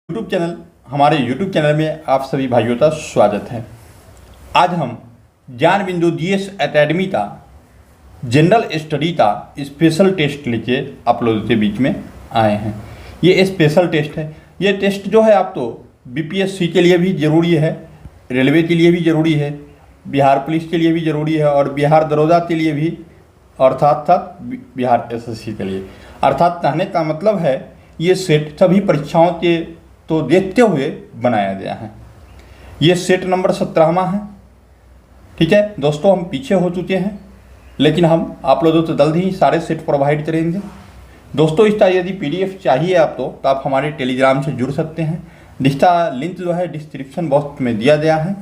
YouTube channel हमारे YouTube channel में आप सभी भाइयों का स्वागत है। आज हम ज्ञान बिंदु जीएस एकेडमी का जनरल स्टडी का स्पेशल टेस्ट लेके आप लोगों के बीच में आए हैं। ये स्पेशल टेस्ट है। ये टेस्ट जो है आप तो बीपीएससी के लिए भी ज़रूरी है, रेलवे के लिए भी ज़रूरी है, बिहार पुलिस के लिए भी ज़रूरी है और बिहार दरोगा के लिए भी, अर्थात बिहार एसएससी के लिए। अर्थात कहने का मतलब है ये सेट सभी परीक्षाओं के तो देखते हुए बनाया गया है। ये सेट नंबर 17वां है। ठीक है दोस्तों, हम पीछे हो चुके हैं लेकिन हम आप लोगों को जल्द ही सारे सेट प्रोवाइड करेंगे। दोस्तों इसका यदि पीडीएफ चाहिए आपको तो आप हमारे टेलीग्राम से जुड़ सकते हैं। जिसका लिंक जो है डिस्क्रिप्शन बॉक्स में दिया गया है,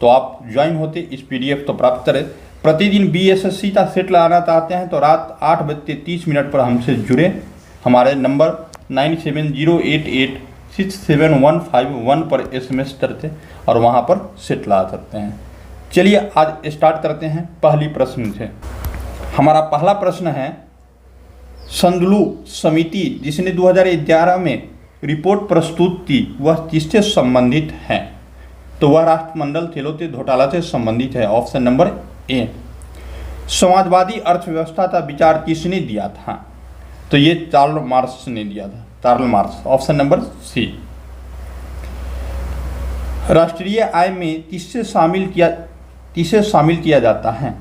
तो आप ज्वाइन होते इस पीडीएफ तो प्राप्त करें। प्रतिदिन बीएसएससी का सेट लगाना चाहते हैं तो रात 8:30 पर हमसे जुड़े। हमारे नंबर 9708867151 पर SMS करते और वहाँ पर सेट ला सकते हैं। चलिए आज स्टार्ट करते हैं पहली प्रश्न से। हमारा पहला प्रश्न है, संदलू समिति जिसने 2011 में रिपोर्ट प्रस्तुत की वह किससे संबंधित है? तो वह राष्ट्रमंडल खेलों घोटाला से संबंधित है। ऑप्शन नंबर ए। समाजवादी अर्थव्यवस्था का विचार किसने दिया था? तो ये कार्ल मार्क्स ने दिया था, Karl Marx. Option number C. राष्ट्रीय आय में किसे शामिल किया जाता है?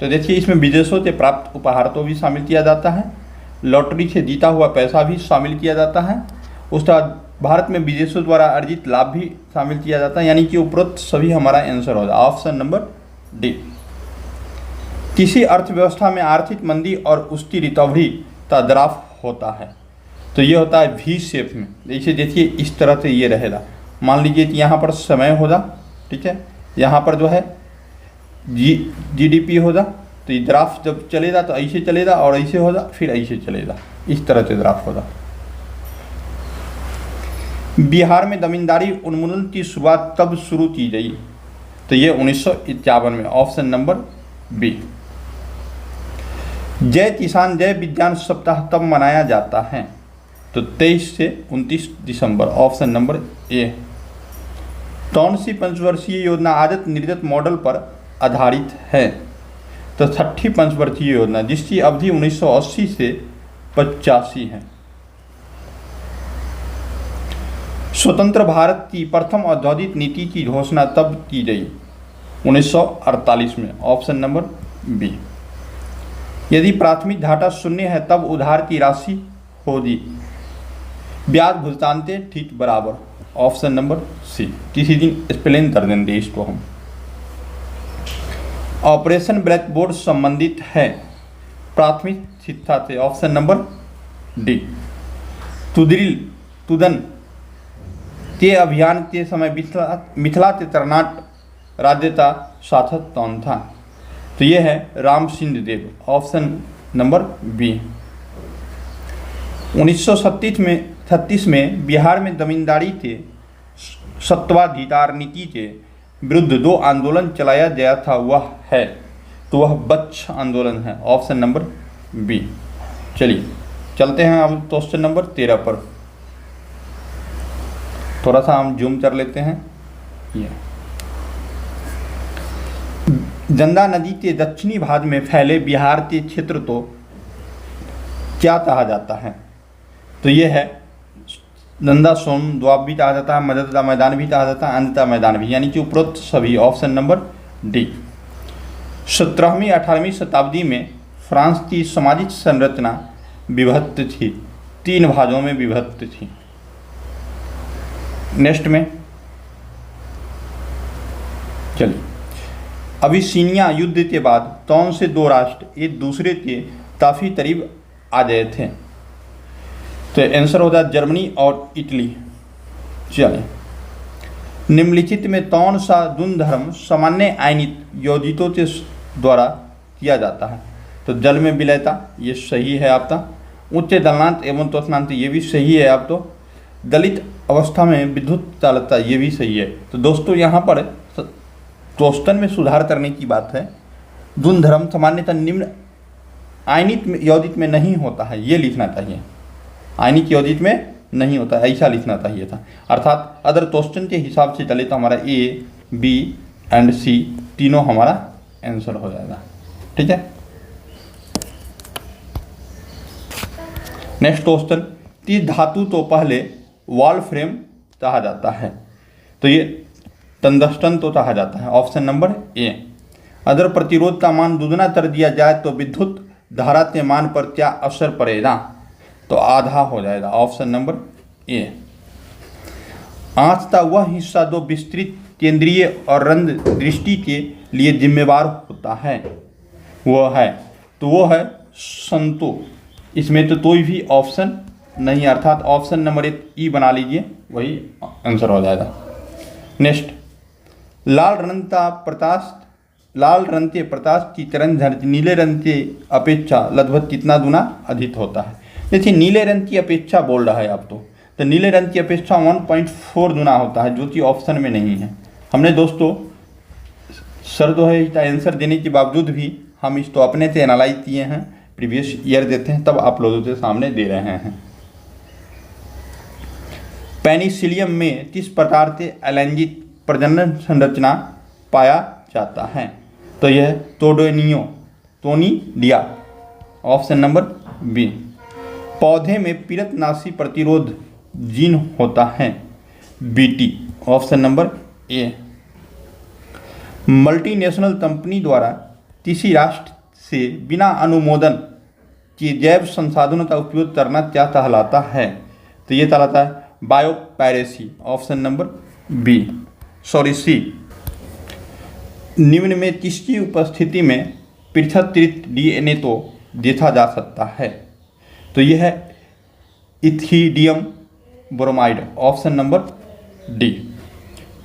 तो देखिए इसमें विदेशों से प्राप्त उपहार तो भी शामिल किया जाता है, लॉटरी से जीता हुआ पैसा भी शामिल किया जाता है, उसका भारत में विदेशों द्वारा अर्जित लाभ भी शामिल किया जाता है। यानी कि उपरोक्त सभी हमारा आंसर होगा ऑप्शन नंबर डी। किसी अर्थव्यवस्था में आर्थिक मंदी और उसकी रिकवरी का ग्राफ होता है, तो ये होता है वी शेप में। जैसे देखिए इस तरह से ये रहेगा। मान लीजिए कि यहाँ पर समय होगा, ठीक है, यहाँ पर जो है जीडीपी होगा, तो ये ग्राफ जब चलेगा तो ऐसे चलेगा और ऐसे होगा, फिर ऐसे चलेगा, इस तरह से ग्राफ होगा। बिहार में जमींदारी उन्मूलन की शुरुआत कब शुरू की गई? तो ये 1951 में। Option number B. जय किसान जय विज्ञान सप्ताह कब मनाया जाता है? तो 23 से 29 दिसंबर। ऑप्शन नंबर ए। कौन सी पंचवर्षीय योजना आदत निर्गत मॉडल पर आधारित है? तो 6ठी पंचवर्षीय योजना जिसकी अवधि 1980 से 85 है। स्वतंत्र भारत की प्रथम औद्योगिक नीति की घोषणा तब की गई? 1948 में। Option number B. यदि प्राथमिक घाटा शून्य है तब उधार की राशि होगी ब्याज भुगतान के ठीक बराबर। Option number C. किसी दिन एक्सप्लेन कर देंगे इसको हम। ऑपरेशन ब्लैकबोर्ड संबंधित है प्राथमिक शिक्षा से। Option number D. तुदन के अभियान के समय मिथिला के कर्नाटक राज्य का शासक कौन था? तो ये है Ram Singh Deo. Option number B. 1936 में बिहार में जमींदारी के सत्वाधिकार नीति के विरुद्ध 2 आंदोलन चलाया गया था, वह है, तो वह बच्च आंदोलन है। Option number B. चलिए चलते हैं अब क्वेश्चन नंबर 13 पर। थोड़ा सा हम जूम कर लेते हैं। ये गंगा नदी के दक्षिणी भाग में फैले बिहार के क्षेत्र को क्या कहा जाता है? तो ये है नंदा सोन द्वाब भी कहा जाता है, मदद का मैदान भी कहा जाता है, अंध का मैदान भी, यानी कि उपरोक्त सभी। Option number D. 17वीं 18वीं शताब्दी में फ्रांस की सामाजिक संरचना विभक्त थी, 3 भागों में विभक्त थी। नेक्स्ट में चलिए, अबिसिनिया युद्ध के बाद कौन से 2 राष्ट्र एक दूसरे के काफ़ी करीब आ गए थे? तो आंसर होता है जर्मनी और इटली। चलिए, निम्नलिखित में कौन सा गुणधर्म सामान्य आयनिक यौगिकों के द्वारा किया जाता है? तो जल में विलयता, ये सही है आपका। उच्च गलनांक एवं त्वचनांक, ये भी सही है आप तो। दलित अवस्था में विद्युत चालकता, ये भी सही है। तो दोस्तों यहाँ पर क्वेश्चन में सुधार करने की बात है। गुणधर्म सामान्यतः निम्न आयनिक यौगिक में नहीं होता है, ये लिखना चाहिए। आयनिक यौगिक में नहीं होता, ऐसा लिखना चाहिए था। अर्थात अदर क्वेश्चन के हिसाब से चले तो हमारा ए, बी एंड सी तीनों हमारा आंसर हो जाएगा। ठीक है, नेक्स्ट क्वेश्चन, तीस धातु तो पहले वॉल फ्रेम कहा जाता है, तो ये टंगस्टन तो कहा जाता है, ऑप्शन नंबर ए। अगर प्रतिरोध का मान दुगना कर दिया जाए तो विद्युत धारा के मान पर क्या असर पड़ेगा, तो आधा हो जाएगा, ऑप्शन नंबर ए। आंख का वह हिस्सा जो विस्तृत केंद्रीय और रंग दृष्टि के लिए जिम्मेवार होता है वो है, तो वो है संतो। इसमें तो कोई भी ऑप्शन नहीं, अर्थात ऑप्शन नंबर एक ई बना लीजिए, वही आंसर हो जाएगा। नेक्स्ट, लाल रंग के प्रकाश की तरंग नीले रंग के अपेक्षा लगभग कितना गुना अधिक होता है। देखिए नीले रंग की अपेक्षा बोल रहा है आप तो नीले रंग की अपेक्षा 1.4 गुना होता है, जो कि ऑप्शन में नहीं है। हमने दोस्तों सर जो है इसका आंसर देने के बावजूद भी हम इसको अपने से एनालाइज किए हैं, प्रीवियस ईयर देते हैं तब आप लोगों के सामने दे रहे हैं। पेनिसिलियम में किस प्रकार से अलैंगिक प्रजनन संरचना पाया जाता है, तो यह टोनिडिया, ऑप्शन नंबर बी। पौधे में पीड़कनाशी प्रतिरोध जीन होता है, बीटी, ऑप्शन नंबर ए। मल्टीनेशनल कंपनी द्वारा किसी राष्ट्र से बिना अनुमोदन के जैव संसाधनों का उपयोग करना क्या कहलाता है, तो ये कहलाता है बायोपायरेसी, ऑप्शन नंबर बी, सी। निम्न में किसकी उपस्थिति में पृथक्कृत डीएनए तो देखा जा सकता है, तो यह है ethidium bromide, option number D.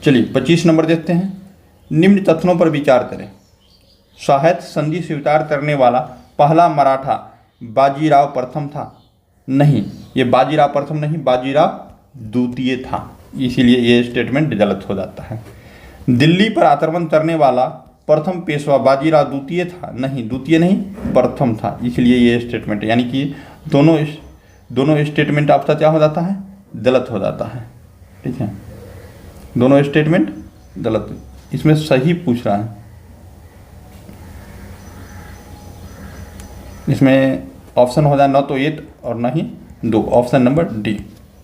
चलिए 25 नंबर देखते हैं। निम्न तथ्यों पर विचार करें। साहित्य संधि स्वीकार करने वाला पहला मराठा बाजीराव प्रथम था, नहीं, ये बाजीराव प्रथम नहीं, बाजीराव द्वितीय था, इसीलिए ये स्टेटमेंट गलत हो जाता है। दिल्ली पर आक्रमण करने वाला प्रथम पेशवा बाजीराव द्वितीय था, नहीं, द्वितीय नहीं प्रथम था, इसलिए ये स्टेटमेंट, यानी कि दोनों स्टेटमेंट आपका क्या हो जाता है, गलत हो जाता है। ठीक है, दोनों स्टेटमेंट गलत, इसमें सही पूछ रहा है, इसमें ऑप्शन हो जाए न तो 8 और न ही 2, ऑप्शन नंबर डी।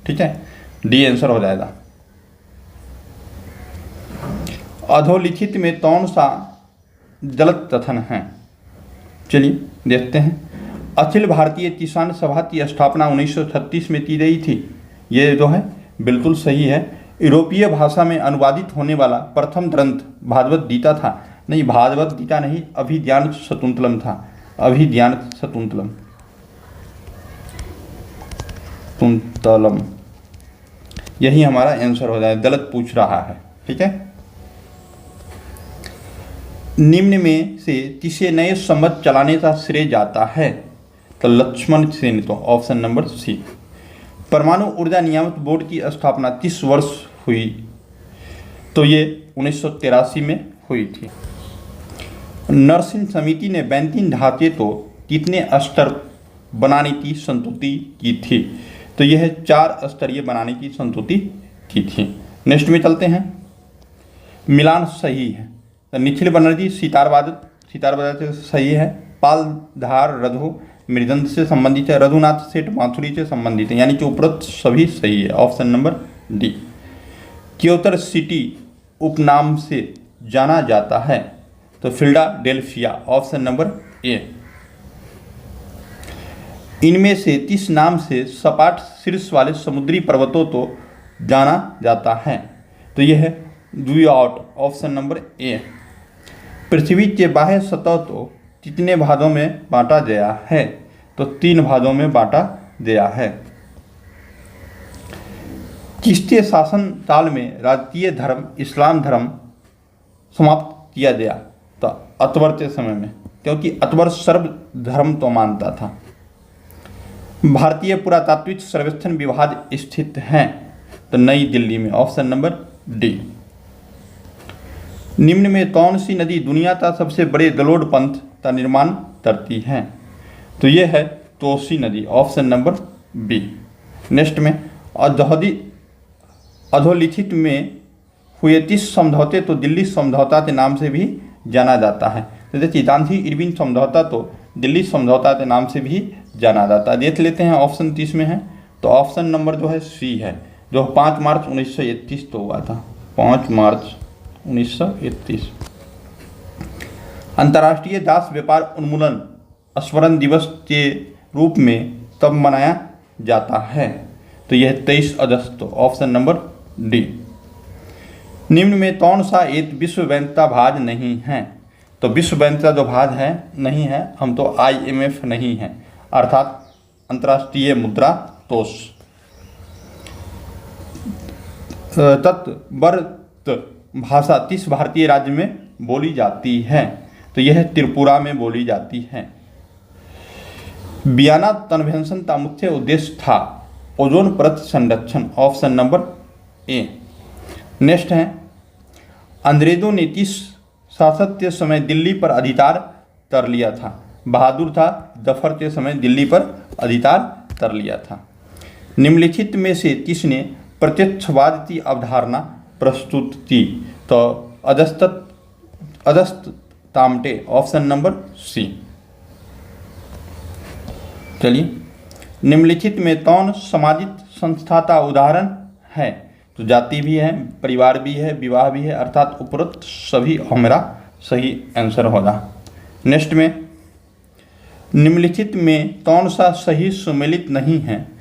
ठीक है, डी आंसर हो जाएगा। अधोलिखित में कौन सा गलत कथन है, चलिए देखते हैं। अखिल भारतीय किसान सभा की स्थापना 1936 में की गई थी, ये जो है बिल्कुल सही है। यूरोपीय भाषा में अनुवादित होने वाला प्रथम ग्रंथ भागवत गीता था, नहीं, भागवत गीता नहीं, अभिज्ञान शकुंतलम था, अभिज्ञान शकुंतलम, यही हमारा आंसर हो जाए, गलत पूछ रहा है। ठीक है, निम्न में से किसे नए संवत चलाने का श्रेय जाता है, तो लक्ष्मण सेन, तो ऑप्शन नंबर सी। परमाणु ऊर्जा नियामक बोर्ड की स्थापना किस वर्ष हुई, तो ये 1983 में हुई थी। नरसिंह समिति ने बैंकिंग ढांचे को कितने स्तर बनाने की संतुति की थी, तो यह 4 स्तरीय बनाने की संतुति की थी। नेक्स्ट में चलते हैं। मिलान सही है, तो निखिल बनर्जी सितार वादक से सही है। पालधार रघु मृदंग से संबंधित है, रघुनाथ सेठ माथुरी से संबंधित है, यानी कि उपरोक्त सभी सही है, ऑप्शन नंबर डी। क्योतर सिटी उपनाम से जाना जाता है, तो फिलाडेल्फिया, ऑप्शन नंबर ए। इनमें से किस नाम से सपाट शीर्ष वाले समुद्री पर्वतों को जाना जाता है, तो यह है ड्यूआउट, ऑप्शन नंबर ए। पृथ्वी के बाह्य सतह को कितने भागों में बांटा गया है, तो 3 भागों में बांटा गया है। किसके शासन काल में राजकीय धर्म इस्लाम धर्म समाप्त किया गया, तो अकबर के समय में, क्योंकि अकबर सर्व धर्म तो मानता था। भारतीय पुरातात्विक सर्वेक्षण विभाग स्थित है, तो नई दिल्ली में, ऑप्शन नंबर डी। निम्न में कौन सी नदी दुनिया का सबसे बड़े गलोड पंथ का निर्माण करती है, तो यह है कोसी नदी, ऑप्शन नंबर बी। नेक्स्ट में अधोलिखित में हुए 30 समझौते तो दिल्ली समझौता के नाम से भी जाना जाता है। तो देखिए गांधी इरविन समझौता तो दिल्ली समझौता के नाम से भी जाना जाता है। देख लेते हैं ऑप्शन 30 में है, तो ऑप्शन नंबर जो है सी है, जो 5 मार्च 1931 तो हुआ था, 5 मार्च 1931। अंतर्राष्ट्रीय दास व्यापार उन्मूलन स्मरण दिवस के रूप में तब मनाया जाता है, तो यह 23 अगस्त, तो ऑप्शन नंबर डी। निम्न में कौन सा एक विश्व बैंक का भाग नहीं है? तो विश्व बैंक का जो भाग है नहीं है, हम तो IMF नहीं है, अर्थात अंतर्राष्ट्रीय मुद्रा कोष। तत्वर्त भाषा किस भारतीय राज्य में बोली जाती है? तो यह त्रिपुरा में बोली जाती है। वियना कन्वेंशन का मुख्य उद्देश्य था ओजोन परत संरक्षण, ऑप्शन नंबर ए। नेक्स्ट है, अंग्रेजों ने किस शासक के समय दिल्ली पर अधिकार कर लिया था? बहादुर था, जफर के समय दिल्ली पर अधिकार कर लिया था। निम्नलिखित में से किसने प्रत्यक्षवाद की अवधारणा प्रस्तुत की? तो अगस्त तामटे, ऑप्शन नंबर सी। चलिए, निम्नलिखित में कौन सामाजिक संस्था का उदाहरण है? तो जाति भी है, परिवार भी है, विवाह भी है, अर्थात उपरोक्त सभी हमारा सही आंसर होगा। नेक्स्ट में, निम्नलिखित में कौन सा सही सम्मिलित नहीं है?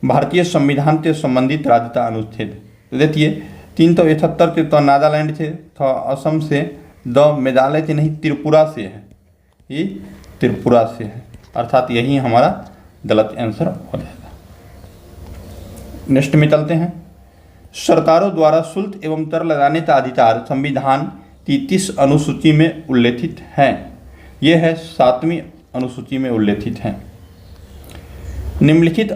भारतीय संविधान से संबंधित राज्य का अनुच्छेद। तो देखिए 371 के तो नागालैंड से, तो असम से, द मेघालय से नहीं, त्रिपुरा से है, ये त्रिपुरा से है, अर्थात यही हमारा गलत आंसर हो जाएगा। नेक्स्ट में चलते हैं, सरकारों द्वारा शुल्क एवं कर लगाने का अधिकार संविधान की किस अनुसूची में उल्लेखित है? यह है 7वीं अनुसूची में उल्लेखित है। निम्नलिखित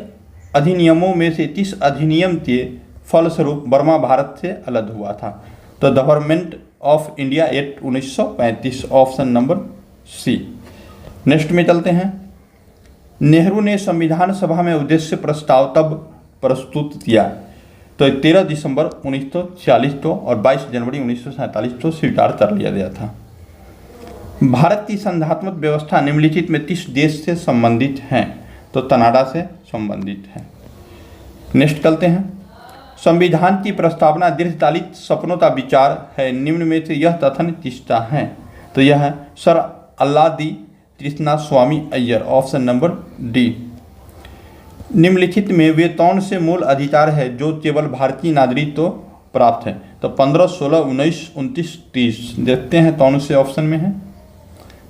अधिनियमों में से किस अधिनियम के फलस्वरूप बर्मा भारत से अलग हुआ था? तो Government of India Act 1935, option number C. Next में चलते हैं, नेहरू ने संविधान सभा में उद्देश्य प्रस्ताव तब प्रस्तुत किया? तो 13 दिसंबर 1946 को और 22 जनवरी 1947 को स्वीकार कर लिया गया था। भारत की संघात्मक व्यवस्था निम्नलिखित में किस देश से संबंधित है? तो कनाडा से संबंधित है। नेक्स्ट चलते हैं, संविधान की प्रस्तावना दीर्घकालिक सपनों का विचार है, निम्न में से यह कथन किसका है? तो यह है सर अल्लादी कृष्णा स्वामी अय्यर, ऑप्शन नंबर डी। निम्नलिखित में वे कौन से मूल अधिकार है जो केवल भारतीय नागरिक को प्राप्त है? तो 15, 16, 19, 29, 30। देखते हैं कौन से ऑप्शन में है।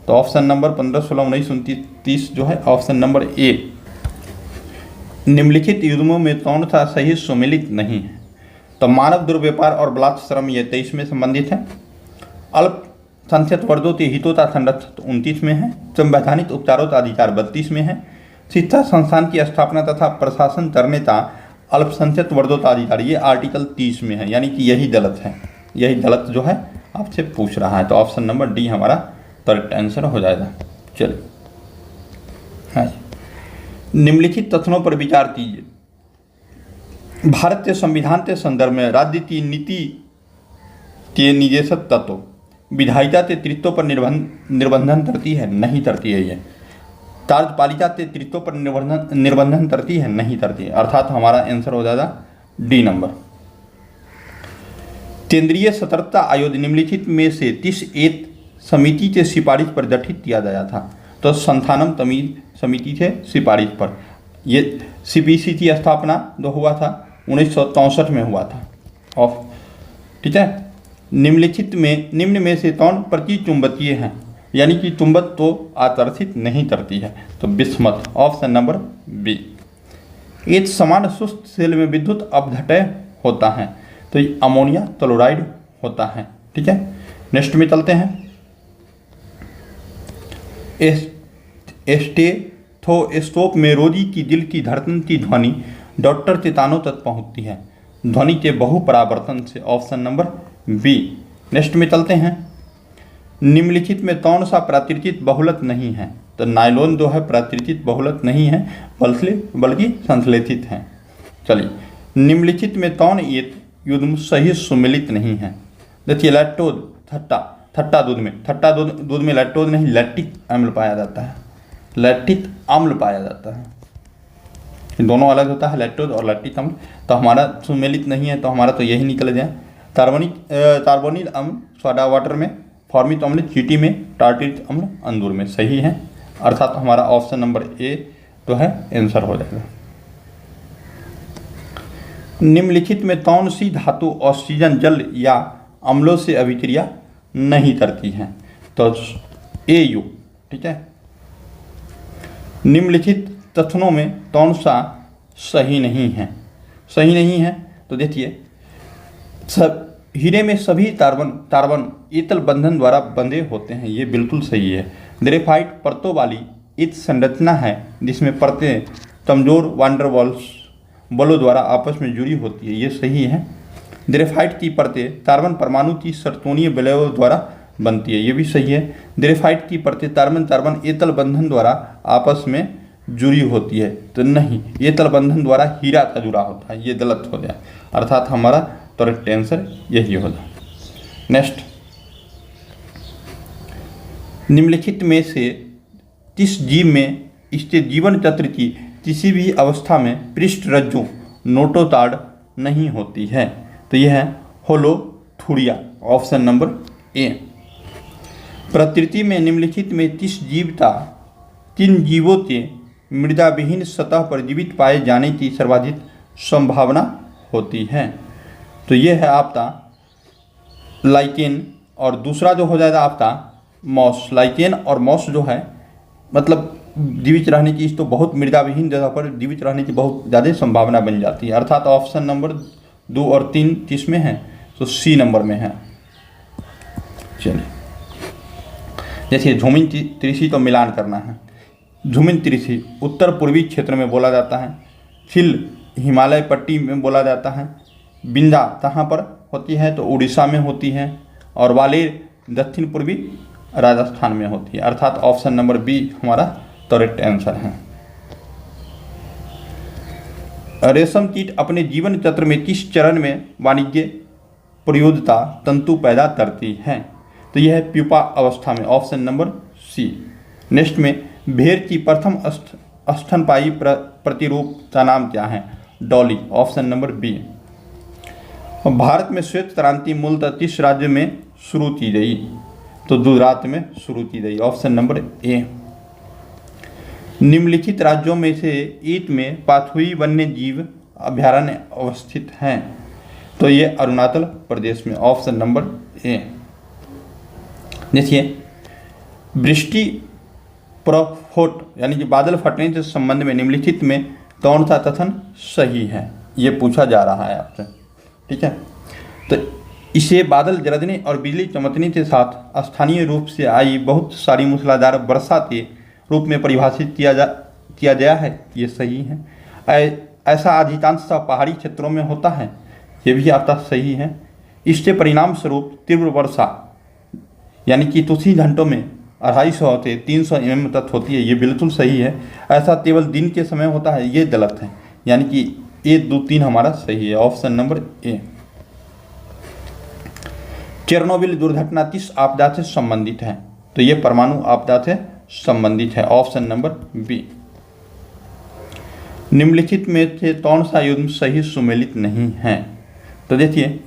तो ऑप्शन नंबर 15, 16, 19, 29, 30 जो है ऑप्शन नंबर ए। निम्नलिखित युग्मों में कौन सा सही सम्मिलित नहीं है? तो मानव दुर्व्यापार और बलात्कार श्रम ये 23 में संबंधित है। अल्पसंख्यक वर्गों के हितों का संरक्षण 29 में है। संवैधानिक उपचारों का अधिकार 32 में है। शिक्षा संस्थान की स्थापना तथा प्रशासन करने का अल्पसंख्यक वर्गों का अधिकार ये आर्टिकल 30 में है, यानी कि यही गलत है, यही गलत जो है आपसे पूछ रहा है। तो ऑप्शन नंबर डी हमारा करेक्ट आंसर हो जाएगा। चलिए, हाँ, निम्नलिखित तथ्यों पर विचार कीजिए। भारत के संविधान के संदर्भ में राज्य की नीति के निदेशक तत्व विधायिका के तृत्व पर निर्बंधन करती है? नहीं करती है। ये कार्यपालिका के तृत्व पर निर्बंधन करती है? नहीं करती है, अर्थात हमारा आंसर हो जाएगा डी नंबर। केंद्रीय सतर्कता आयोग निम्नलिखित में से किस एक समिति के सिफारिश पर गठित किया गया था? तो संथानम तमीज समिति से सिफारिश पर। ये CPC की स्थापना जो हुआ था 1964 में हुआ था। ऑफ ठीक है। निम्न में से कौन प्रतिचुंबकीय है, यानी कि चुंबक तो आकर्षित नहीं करती है? तो बिस्मथ, ऑप्शन नंबर बी। एक समान सुस्त सेल में विद्युत अपघटय होता है? तो ये अमोनिया क्लोराइड होता है। ठीक है, नेक्स्ट में चलते हैं। स्टेथोस्कोप में रोगी की दिल की धड़कन की ध्वनि डॉक्टर के कानों तक पहुंचती है ध्वनि के बहुपरावर्तन से, ऑप्शन नंबर बी। नेक्स्ट में चलते हैं। निम्नलिखित में कौन सा प्राकृतिक बहुलक नहीं है? तो नायलॉन जो है प्राकृतिक बहुलक नहीं है, बल्कि संश्लेषित है। चलिए, निम्नलिखित में कौन एक युग्म सही सुमेलित नहीं है? देखिए लैक्टोज ठट्टा दूध में लैक्टोज नहीं लैक्टिक अम्ल पाया जाता है, लैक्टिक अम्ल पाया जाता है, दोनों अलग होता है लैक्टोज और लैक्टिक अम्ल। तो हमारा सुमेलित नहीं है, तो हमारा तो यही निकल जाए। कार्बोनिल अम्ल सोडा वाटर में, फॉर्मिक अम्ल चींटी में, टार्टरिक अम्ल अंगूर में, सही है। अर्थात हमारा ऑप्शन नंबर ए जो है आंसर हो जाएगा। निम्नलिखित में कौन सी धातु ऑक्सीजन जल या अम्लों से अभिक्रिया नहीं करती है? तो AU, ठीक है। निम्नलिखित तथ्यों में कौन सा सही नहीं है? सही नहीं है तो देखिए सब हीरे में सभी कार्बन एतल बंधन द्वारा बंधे होते हैं, ये बिल्कुल सही है। ग्रेफाइट परतों वाली एक संरचना है जिसमें परतें कमजोर वांडरवाल्स बलों द्वारा आपस में जुड़ी होती है, ये सही है। ग्रेफाइट की परतें कार्बन परमाणु की सर्तोनीय विलयों द्वारा बनती है, ये भी सही है। ग्रेफाइट की परतें कार्बन एतल बंधन द्वारा आपस में जुड़ी होती है, तो नहीं, एतल बंधन द्वारा हीरा का जुड़ा होता है, ये गलत हो गया। अर्थात हमारा करेक्ट आंसर यही होगा। नेक्स्ट, निम्नलिखित में से किस जीव में इसके जीवन चक्र की किसी भी अवस्था में पृष्ठ रज्जु नोटोटार्ड नहीं होती है? तो यह है होलोथुरिया, ऑप्शन नंबर ए। प्रकृति में निम्नलिखित में किस जीव का किन जीवों के मृदा विहीन सतह पर जीवित पाए जाने की सर्वाधिक संभावना होती है? तो यह है आपका लाइकेन, और दूसरा जो हो जाएगा आपका मॉस। लाइकेन और मॉस जो है मतलब जीवित रहने की, तो बहुत मृदा विहीन जगह पर जीवित रहने की बहुत ज़्यादा संभावना बन जाती है। अर्थात ऑप्शन नंबर 2 और 3 किसमें है? तो सी नंबर में है। चलिए, जैसे झूमिन त्रिशी तो मिलान करना है। झूमिन त्रिशी उत्तर पूर्वी क्षेत्र में बोला जाता है, फिल हिमालय पट्टी में बोला जाता है, बिंदा कहाँ पर होती है? तो उड़ीसा में होती है, और वालेर दक्षिण पूर्वी राजस्थान में होती है। अर्थात ऑप्शन नंबर बी हमारा करेक्ट आंसर है। रेशम कीट अपने जीवन चक्र में किस चरण में वाणिज्य प्रयोज्यता तंतु पैदा करती है? तो यह है प्यूपा अवस्था में, ऑप्शन नंबर सी। नेक्स्ट में भेड़ की प्रथम स्तनपायी प्रतिरूप का नाम क्या है? Dolly, option number B. Bharat में श्वेत क्रांति मूलतः किस राज्य में शुरू की गई? तो गुजरात में शुरू की गई, ऑप्शन नंबर ए। निम्नलिखित राज्यों में से एक में पाथुई वन्य जीव अभयारण्य अवस्थित हैं? तो ये अरुणाचल प्रदेश में, ऑप्शन नंबर ए। देखिए, वृष्टि प्रस्फोट यानी कि बादल फटने के संबंध में निम्नलिखित में कौन सा कथन सही है? ये पूछा जा रहा है आपसे, ठीक है। तो इसे बादल गरजने और बिजली चमकने के साथ स्थानीय रूप से आई बहुत सारी मूसलाधार वर्षा के रूप में परिभाषित किया गया है, ये सही है। ऐसा अधिकांशतः पहाड़ी क्षेत्रों में होता है, ये भी आपका सही है। इसके परिणाम स्वरूप तीव्र वर्षा यानी कि कुछ ही घंटों में 250 से 300 mm तक होती है, ये बिल्कुल सही है। ऐसा केवल दिन के समय होता है, ये गलत है। यानी कि 1, 2, 3 हमारा सही है, ऑप्शन नंबर ए। चेरनोबिल दुर्घटना किस आपदा से संबंधित है? तो ये परमाणु आपदा से संबंधित है, ऑप्शन नंबर बी। निम्नलिखित में से कौन सा युग्म सही सुमेलित नहीं है? तो देखिए,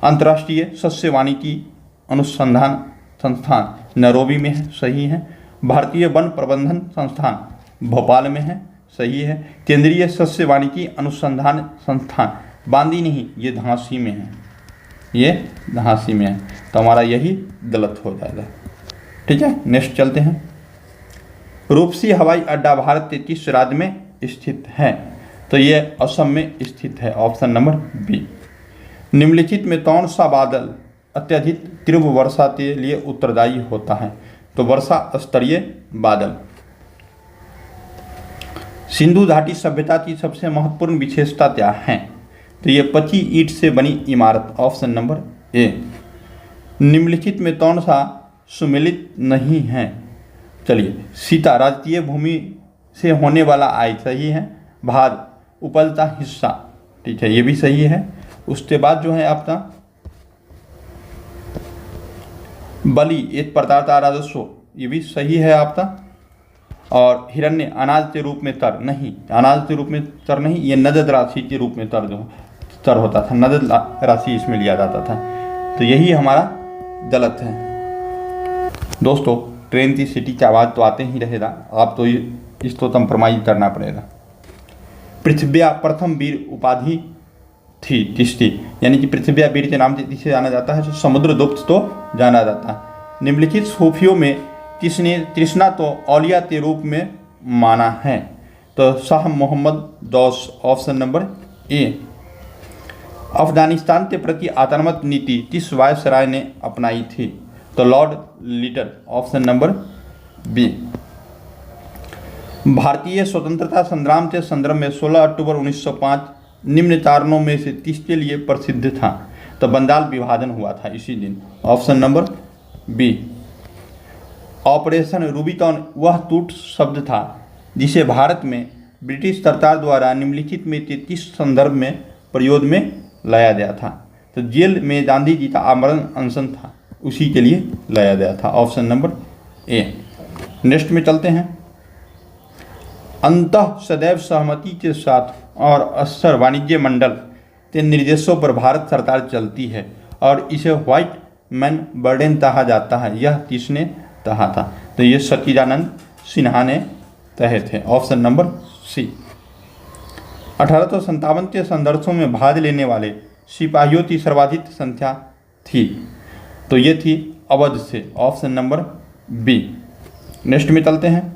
अंतर्राष्ट्रीय सस्य वानिकी अनुसंधान संस्थान नैरोबी में है, सही है। भारतीय वन प्रबंधन संस्थान भोपाल में है, सही है। केंद्रीय सस्य वानिकी अनुसंधान संस्थान बांदी नहीं, ये झांसी में है, ये झांसी में है। तो हमारा यही गलत हो जाएगा, ठीक है। नेक्स्ट चलते हैं। रूपसी हवाई अड्डा भारत के किस राज्य में स्थित है? तो ये असम में स्थित है, ऑप्शन नंबर बी। निम्नलिखित में कौन सा बादल अत्यधिक तीव्र वर्षा के लिए उत्तरदायी होता है? तो वर्षा स्तरीय बादल। सिंधु घाटी सभ्यता की सबसे महत्वपूर्ण विशेषता क्या है? तो ये पची ईंट से बनी इमारत, ऑप्शन नंबर ए। निम्नलिखित में कौन सा सुमेलित नहीं है? चलिए, सीता राजकीय भूमि से होने वाला आय, सही है। भाग उपलता हिस्सा, ठीक है, ये भी सही है। उसके बाद जो है आपका बलि एक पदार्थ राजस्व, ये भी सही है आपका। और हिरण्य अनाज के रूप में तर, नहीं अनाज के रूप में तर नहीं, ये नगद राशि के रूप में तर होता था, नगद राशि इसमें लिया जाता था। तो यही हमारा गलत है। दोस्तों ट्रेन की सीटी की आवाज़ तो आते ही रहेगा, आप तो इसको कंप्रोमाइज करना पड़ेगा। पृथ्व्या प्रथम वीर उपाधि थी किसकी, यानी कि पृथ्व्या वीर के नाम से जिसे जाना जाता है, समुद्रगुप्त तो जाना जाता है। निम्नलिखित सूफियों में किसने तृष्णा तो औलिया के रूप में माना है, तो Shah Mohammad Ghaus, option number A. Afghanistan के प्रति आक्रामक नीति किस वायसराय ने अपनाई थी, तो Lord Lytton, option number B. भारतीय स्वतंत्रता संग्राम के संदर्भ में 16 अक्टूबर 1905 निम्न कारणों में से किसके लिए प्रसिद्ध था, तो बंगाल विभाजन हुआ था इसी दिन, option number B. Operation Rubicon वह टूट शब्द था जिसे भारत में ब्रिटिश सरकार द्वारा निम्नलिखित में से किस संदर्भ में प्रयोग में लाया गया था, तो जेल में गांधी जी का आमरण अनशन था, उसी के लिए लाया गया था, ऑप्शन नंबर ए। नेक्स्ट में चलते हैं। अंततः सदैव सहमति के साथ और अस्तर वाणिज्य मंडल के निर्देशों पर भारत सरकार चलती है और इसे व्हाइट मैन बर्डन कहा जाता है, यह किसने कहा था, तो ये सच्चिदानंद सिन्हा ने कहे थे, ऑप्शन नंबर सी। 1857 के संघर्षों में भाग लेने वाले सिपाहियों की सर्वाधिक संख्या थी, तो ये थी अवध से, ऑप्शन नंबर बी। नेक्स्ट में चलते हैं।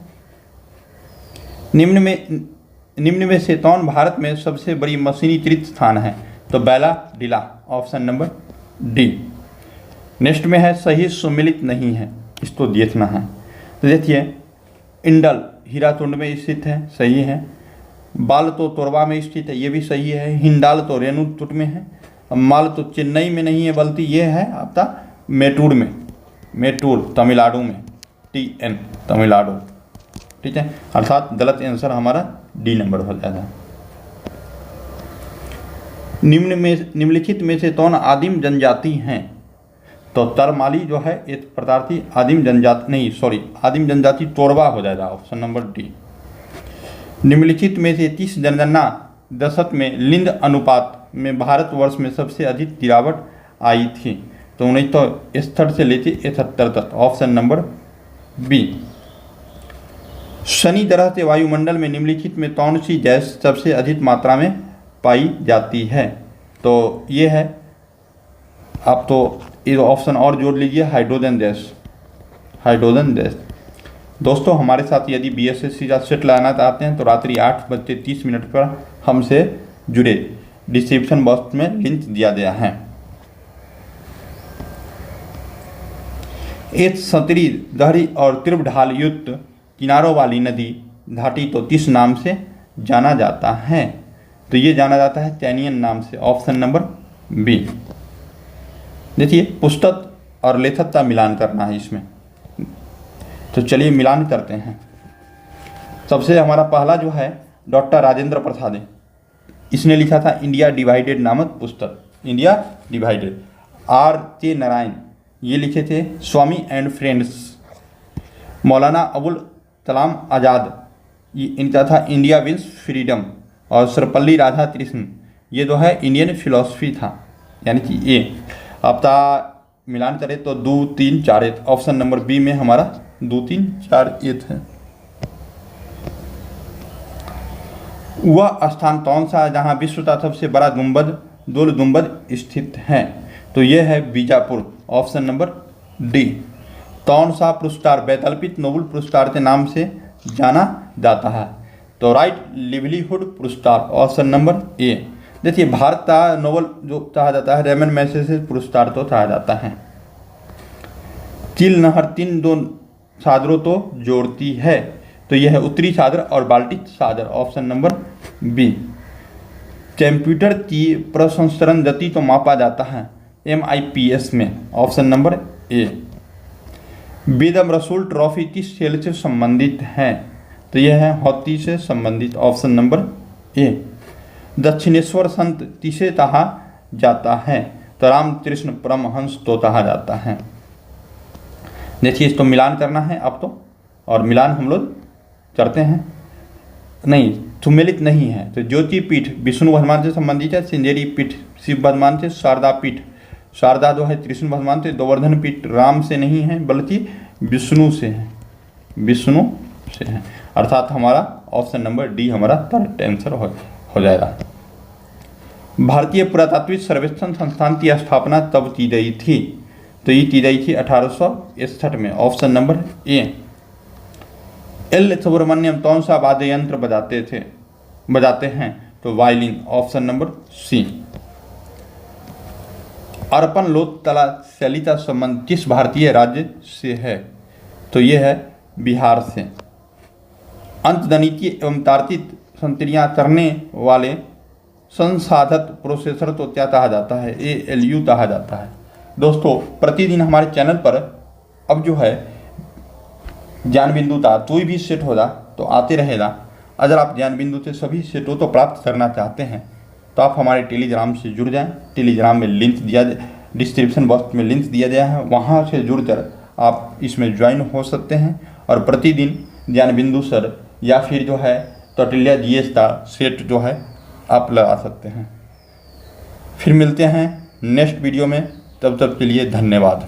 निम्न में से कौन भारत में सबसे बड़ी मशीनीकृत स्थान है, तो बैला डिला, ऑप्शन नंबर डी। नेक्स्ट में है सही सुमिलित नहीं है, इसको देखना है, तो देखिए इंडल हीराकुंड में स्थित है, सही है। बाल तो तोरबा में स्थित है, ये भी सही है। हिंडाल तो रेणुकूट में है। माल तो चेन्नई में नहीं है, बल्कि ये है आपका मेटूर में, मेटूर तमिलनाडु में, TN तमिलनाडु, ठीक है। अर्थात गलत आंसर हमारा डी नंबर हो जाएगा। निम्नलिखित में से कौन आदिम जनजाति हैं, तो तरमाली जो है एक प्रकार की आदिम जनजाति नहीं, सॉरी आदिम जनजाति तोरबा हो जाएगा, ऑप्शन नंबर डी। निम्नलिखित में से 30 जनगणना दशक में लिंग अनुपात में भारतवर्ष में सबसे अधिक गिरावट आई थी, तो 1971 से लेकर 71 तक, ऑप्शन नंबर बी। शनि ग्रह के वायुमंडल में निम्नलिखित में कौन सी गैस सबसे अधिक मात्रा में पाई जाती है, तो ये है, आप तो ये ऑप्शन और जोड़ लीजिए, हाइड्रोजन गैस, हाइड्रोजन गैस। दोस्तों हमारे साथ यदि BSSC का सेट लगाना चाहते हैं तो रात्रि 8:30 पर हमसे जुड़े, डिस्क्रिप्शन बॉक्स में लिंक दिया गया है। एक सतरी गहरी और तीव्र ढाल युक्त किनारों वाली नदी घाटी तो किस नाम से जाना जाता है, तो ये जाना जाता है कैनियन नाम से, ऑप्शन नंबर बी। देखिए पुस्तक और लेखक का मिलान करना है इसमें, तो चलिए मिलान करते हैं। सबसे हमारा पहला जो है डॉक्टर राजेंद्र प्रसाद, इसने लिखा था इंडिया डिवाइडेड नामक पुस्तक, इंडिया डिवाइडेड। R.K. नारायण ये लिखे थे स्वामी एंड फ्रेंड्स। मौलाना अबुल कलाम आज़ाद ये इनका था इंडिया विंस फ्रीडम। और सर्वपल्ली राधाकृष्णन ये जो है इंडियन फिलॉसफी था, यानी कि ए। आपका मिलान करें तो 2, 3, 4 ऑप्शन नंबर बी में हमारा 2, 3, 4 है। वह स्थान कौन सा है जहाँ विश्व का सबसे बड़ा गुंबद गोल गुंबद स्थित है, तो यह है बीजापुर, ऑप्शन नंबर डी। कौन सा पुरस्कार वैकल्पिक नोबेल पुरस्कार के नाम से जाना जाता है, तो राइट लिवलीहुड पुरस्कार, ऑप्शन नंबर ए। देखिए भारत का नोबेल जो कहा जाता है रेमन मैग्सेसे पुरस्कार तो कहा जाता है। चील नहर 3 दो सागरों तो जोड़ती है, तो यह है उत्तरी सागर और बाल्टिक सागर, ऑप्शन नंबर बी। कंप्यूटर की प्रसंस्करण गति तो मापा जाता है MIPS में, ऑप्शन नंबर ए। बेदम रसूल ट्रॉफी किस खेल से संबंधित है, तो यह है हॉकी से संबंधित, ऑप्शन नंबर ए। दक्षिणेश्वर संत तिसे कहा जाता है, तो रामकृष्ण परमहंस तो कहा जाता है। देखिए इसको मिलान करना है अब तो, और मिलान हम लोग करते हैं। नहीं, सुमेलित नहीं है, तो ज्योति पीठ विष्णु भगवान से संबंधित है, सिंजेरी पीठ शिव भगवान से, शारदा पीठ शारदा जो है कृष्ण भगवान से, गोवर्धन पीठ राम से नहीं है बल्कि विष्णु से है, विष्णु से है। अर्थात हमारा ऑप्शन नंबर डी हमारा करेक्ट आंसर हो जाएगा। भारतीय पुरातात्विक सर्वेक्षण संस्थान की स्थापना तब की गई थी, तो ये की गई थी 1861 में। Option number A. L Subramaniam कौन सा वाद्य यंत्र बजाते हैं, तो वायलिन। Option number C. अर्पण लोक कला शैली का संबंध किस भारतीय राज्य से है, तो ये है बिहार से। अंकगणितीय एवं तार्किक संक्रियाएं करने वाले संसाधक प्रोसेसर तो क्या कहा जाता है, ALU कहा जाता है। दोस्तों प्रतिदिन हमारे चैनल पर अब जो है ज्ञान बिंदु का कोई भी सेट होगा तो आते रहेगा। अगर आप ज्ञान बिंदु से सभी सेटों को प्राप्त करना चाहते हैं तो आप हमारे टेलीग्राम से जुड़ जाएं। टेलीग्राम में लिंक डिस्क्रिप्शन बॉक्स में लिंक दिया गया है, वहाँ से जुड़कर आप इसमें ज्वाइन हो सकते हैं और प्रतिदिन ज्ञान बिंदु सर या फिर जो है कौटिल्य GS का सेट जो है आप लगा सकते हैं। फिर मिलते हैं नेक्स्ट वीडियो में, तब तक के लिए धन्यवाद।